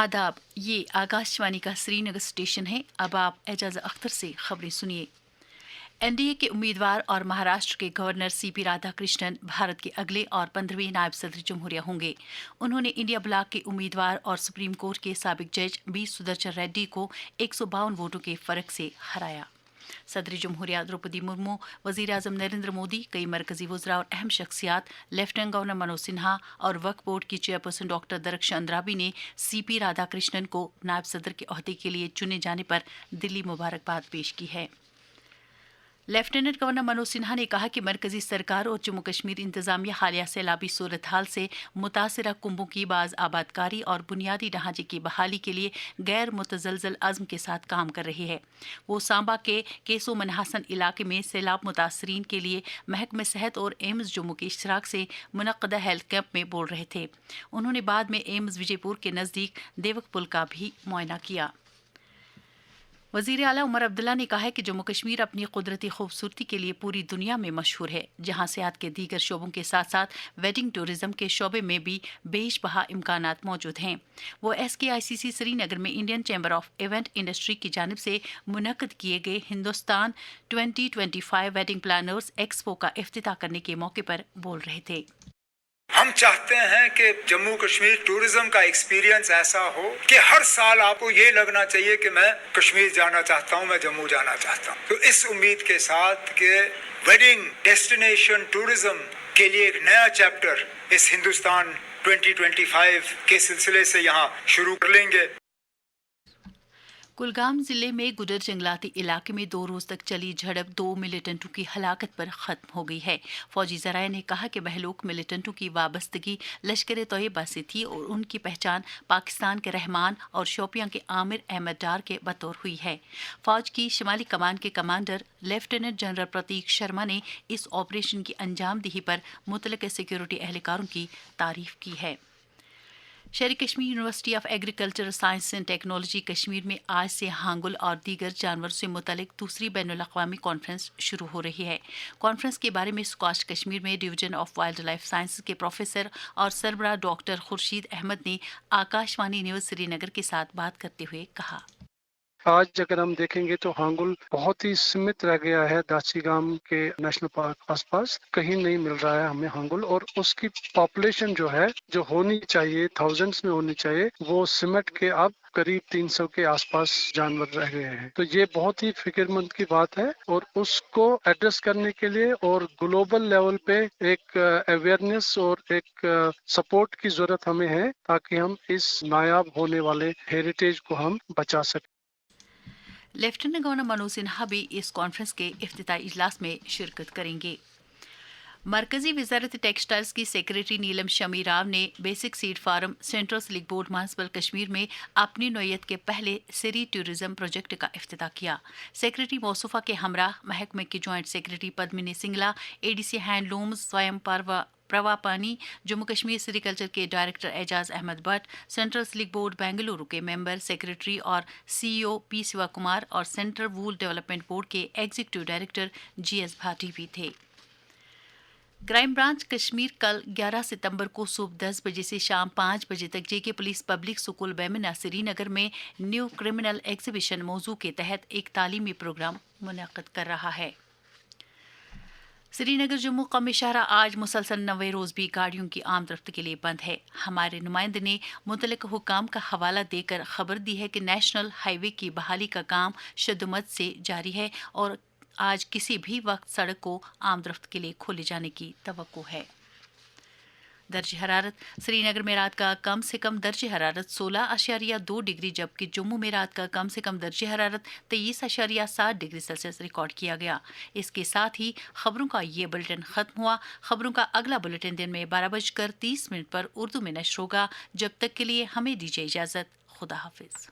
आदाब, ये आकाशवाणी का श्रीनगर स्टेशन है। अब आप एजाज अख्तर से खबरें सुनिए। एनडीए के उम्मीदवार और महाराष्ट्र के गवर्नर सीपी राधाकृष्णन भारत के अगले और 15वें नायब सदर जमहूरिया होंगे। उन्होंने इंडिया ब्लॉक के उम्मीदवार और सुप्रीम कोर्ट के साबिक जज बी सुदर्शन रेड्डी को 152 वोटों के फर्क से हराया। सदर जमहूरिया द्रौपदी मुर्मू, वजीर आजम नरेंद्र मोदी, कई मरकजी वज़रा और अहम शख्सियात, लेफ्टिनेंट गवर्नर मनोज सिन्हा और वक्फ बोर्ड की चेयरपर्सन डॉक्टर दरख्श अंद्राबी ने सीपी राधाकृष्णन को नायब सदर के ओहदे के लिए चुने जाने पर दिली मुबारकबाद पेश की है। लेफ्टिनेंट गवर्नर मनोज सिन्हा ने कहा कि मरकजी सरकार और जम्मू कश्मीर इंतजामिया हालिया सैलाबी सूरत हाल से मुतासरा कुंभों की बाज आबादकारी और बुनियादी ढांचे की बहाली के लिए गैर मुतजलजल अज़्म के साथ काम कर रही है। वो सांबा के केसो मनहासन इलाके में सैलाब मुतासरीन के लिए महकमे सेहत और एम्स जम्मू के इश्तराक से मुनक्कदा हेल्थ कैंप में बोल रहे थे। उन्होंने बाद में एम्स विजयपुर के नज़दीक देवक पुल का भी मुआयना किया। वज़ीर आला उमर अब्दुल्ला ने कहा है कि जम्मू कश्मीर अपनी कुदरती खूबसूरती के लिए पूरी दुनिया में मशहूर है, जहां सेहत के दीगर शोबों के साथ साथ वेडिंग टूरिज्म के शोबे में भी बेशबहा इम्कानात मौजूद हैं। वो SKICC श्रीनगर में Indian chamber of event industry की जानिब से मुनक्कद किए गए हिंदुस्तान 2025 वेडिंग प्लानर्स एक्सपो का इफ्तिताह करने के मौके पर बोल रहे थे। हम चाहते हैं कि जम्मू कश्मीर टूरिज्म का एक्सपीरियंस ऐसा हो कि हर साल आपको ये लगना चाहिए कि मैं कश्मीर जाना चाहता हूँ, मैं जम्मू जाना चाहता हूँ। तो इस उम्मीद के साथ कि वेडिंग डेस्टिनेशन टूरिज्म के लिए एक नया चैप्टर इस हिंदुस्तान 2025 के सिलसिले से यहाँ शुरू कर लेंगे। कुलगाम जिले में गुडर जंगलाती इलाके में 2 रोज तक चली झड़प 2 मिलिटेंटों की हलाकत पर खत्म हो गई है। फौजी जराये ने कहा कि बहलोक मिलिटेंटों की वाबस्तगी लश्कर तोयबा से थी और उनकी पहचान पाकिस्तान के रहमान और शोपियां के आमिर अहमद डार के बतौर हुई है। फौज की शिमाली कमान के कमांडर लेफ्टिनेंट जनरल प्रतीक शर्मा ने इस ऑपरेशन की अंजामदही पर मुतलका सिक्योरिटी एहलकारों की तारीफ की है। शेर Kashmir university of agriculture science and technology Kashmir में आज से हांगुल और दीगर जानवरों से मुतल्लिक दूसरी बैनुल-अक़वामी कॉन्फ्रेंस शुरू हो रही है। कॉन्फ्रेंस के बारे में स्कॉच कश्मीर में division of wild life sciences के प्रोफेसर और सरबराह डॉक्टर खुर्शीद अहमद ने आकाशवाणी न्यूज़ श्रीनगर के साथ बात करते हुए कहा। आज अगर हम देखेंगे तो हांगुल बहुत ही सीमित रह गया है। दाचीगाम के नेशनल पार्क आसपास कहीं नहीं मिल रहा है हमें हांगुल, और उसकी पॉपुलेशन जो है जो होनी चाहिए थाउजेंड्स में होनी चाहिए, वो सिमट के अब करीब 300 के आसपास जानवर रह गए हैं। तो ये बहुत ही फिक्रमंद की बात है और उसको एड्रेस करने के लिए और ग्लोबल लेवल पे एक अवेयरनेस और एक सपोर्ट की जरूरत हमें है, ताकि हम इस नायाब होने वाले हेरिटेज को हम बचा सकें। लेफ्टिनेंट गवर्नर मनोज सिन्हा भी इस कॉन्फ्रेंस के इफ्तिताई इजलास में शिरकत करेंगे। मरकजी वजारत टेक्सटाइल्स की सेक्रेटरी नीलम शमी राव ने basic seed farm central silk board municipal Kashmir में अपनी नौयत के पहले सिरी टूरिज्म प्रोजेक्ट का इफ्तिताह किया। सेक्रेटरी मौसूफा के हमराह महकमे की joint secretary Padmini Singla, ADC handlooms स्वयं प्रवा पानी, जम्मू कश्मीर सेरिकल्चर के director Ejaz Ahmad Bhatt, central silk board Bengaluru के मेंबर सेक्रेटरी और CEO P शिवा कुमार और सेंट्रल वूल डेवलपमेंट बोर्ड के एग्जीक्यूटिव डायरेक्टर GS भाटी भी थे। क्राइम ब्रांच कश्मीर कल 11 सितंबर को सुबह 10 बजे से शाम 5 बजे तक JK police public school Bemina Srinagar में न्यू क्रिमिनल एग्जीबिशन मौजू के तहत एक तालीमी प्रोग्राम मुनक्किद कर रहा है। श्रीनगर जम्मू कौमी शहरा आज मुसलसल 90 रोज भी गाड़ियों की आमदरफ्त के लिए बंद है। हमारे नुमाइंदे ने मुतल्लिक़ हुकाम का हवाला देकर खबर दी है कि नेशनल हाईवे की बहाली का काम शद्दुमत से जारी है और आज किसी भी वक्त सड़क को आमदरफ्त के लिए खोले जाने की तवक्को है। दर्ज हरारत श्रीनगर में रात का कम से कम दर्ज हरारत 16.2 डिग्री, जबकि जम्मू में रात का कम से कम दर्ज हरारत 23.7 डिग्री सेल्सियस रिकॉर्ड किया गया। इसके साथ ही खबरों का ये बुलेटिन खत्म हुआ। खबरों का अगला बुलेटिन दिन में 12:30 पर उर्दू में नश्र होगा। जब तक के लिए हमें दीजिए इजाजत। खुदा हाफिज।